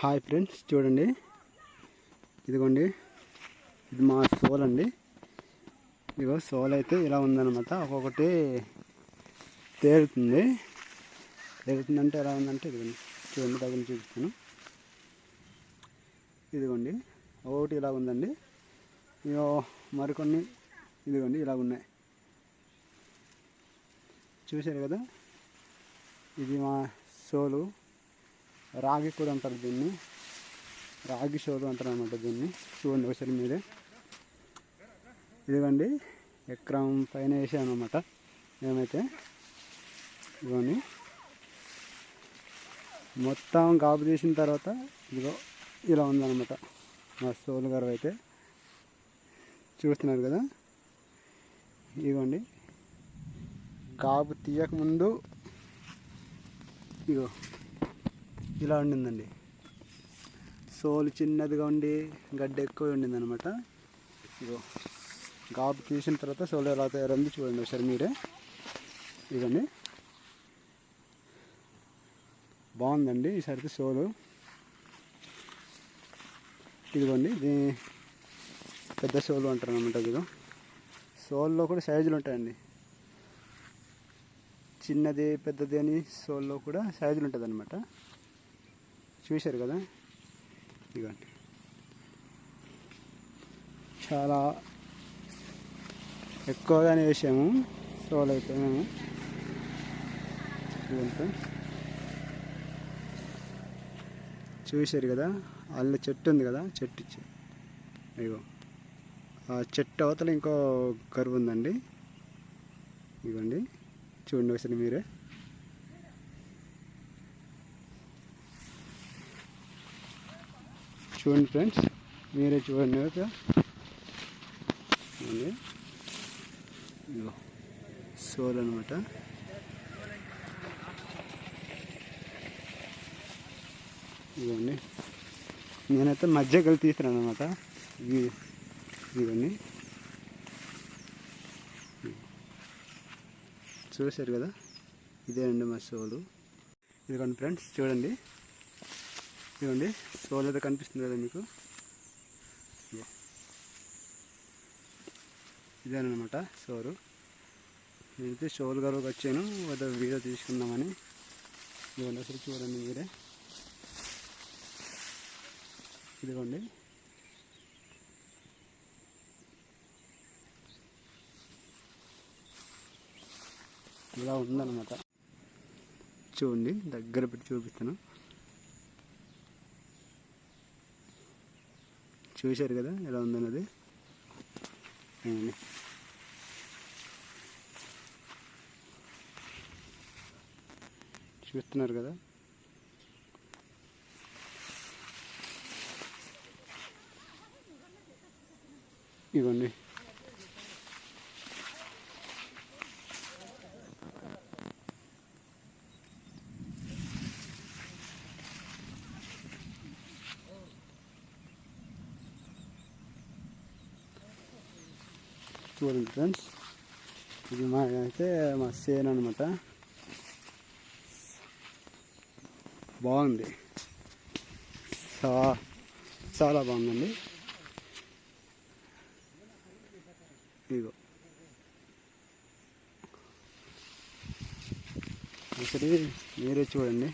Hi friends, చూడండి ఇదిగోండి, ఇది మా సోల్ అండి. ఇదిగో సోల్ అయితే ఇలా ఉందన్నమాట. ఒక్కొక్కటి తేలుతుందంటే ఎలా ఉందంటే ఇదిగోండి, చూడండి, దగ్గర చూపిస్తాను. ఇదిగోండి ఒకటి ఇలా ఉందండి. ఇగో మరికొన్ని ఇదిగోండి ఇలా ఉన్నాయి. చూశారు కదా, ఇది మా సోలు. రాగి కూడా అంటారు దీన్ని, రాగి షోలు అంటారు అనమాట దీన్ని. చూడండి ఒకసారి మీరే. ఇదిగోండి ఎకరం పైన వేసాను అనమాట మేమైతే. ఇదిగోండి మొత్తం గాబు తీసిన తర్వాత ఇదిగో ఇలా ఉందన్నమాట మా సోలు గారు అయితే. చూస్తున్నారు కదా, ఇదిగోండి గాబు తీయకముందు ఇగో ఇలా ఉండిందండి. సోలు చిన్నదిగా ఉండి గడ్డ ఎక్కువ ఉండింది అనమాట. ఇగో గాబు తీసిన తర్వాత సోలు ఎలా తయారైంది చూడండి ఒకసారి మీరే. ఇదండి బాగుందండి ఈసారి సోలు. ఇదిగోండి ఇది పెద్ద సోలు అంటారు అనమాట. ఇదిగో సోల్లో కూడా సైజులు ఉంటాయండి, చిన్నది పెద్దది అని సోల్లో కూడా సైజులు ఉంటుంది అనమాట. చూశారు కదా, ఇదిగోండి చాలా ఎక్కువగానే వేసాము సోల్ అయితే మేము. ఇదంతా చూశారు కదా, అల్ల చెట్టు ఉంది కదా, చెట్టు ఇగో ఆ చెట్టు అవతల ఇంకో కరువు ఉందండి. ఇదిగోండి చూడండి ఒకసారి మీరే. చూడండి ఫ్రెండ్స్, మీరే చూడండి. ఇదిగో సోల్ అనమాట. ఇదిగోండి నేనైతే మధ్య కలిసి తీస్తున్నాను అనమాట. ఇదిగోండి చూశారు కదా, ఇదే అండి మా సోలు. ఇదిగోండి ఫ్రెండ్స్ చూడండి, ఇదిగోండి సోల్ అయితే కనిపిస్తుంది కదా మీకు. ఇదేనమాట సోలు. నేనైతే సోల్ గారు వచ్చాను, వద్ద వీడియో తీసుకుందామని. ఇదిగోండి అసలు చూడండి మీరే. ఇదిగోండి ఇలా ఉందన్నమాట. చూడండి దగ్గర పెట్టి చూపిస్తాను. చూశారు కదా ఎలా ఉందన్నది. చూస్తున్నారు కదా, ఇవ్వండి. చూడండి ఫ్రెండ్స్, ఇది మా సేను అనమాట. బాగుంది, చాలా బాగుందండి. ఇదిగో ఒకసారి మీరే చూడండి.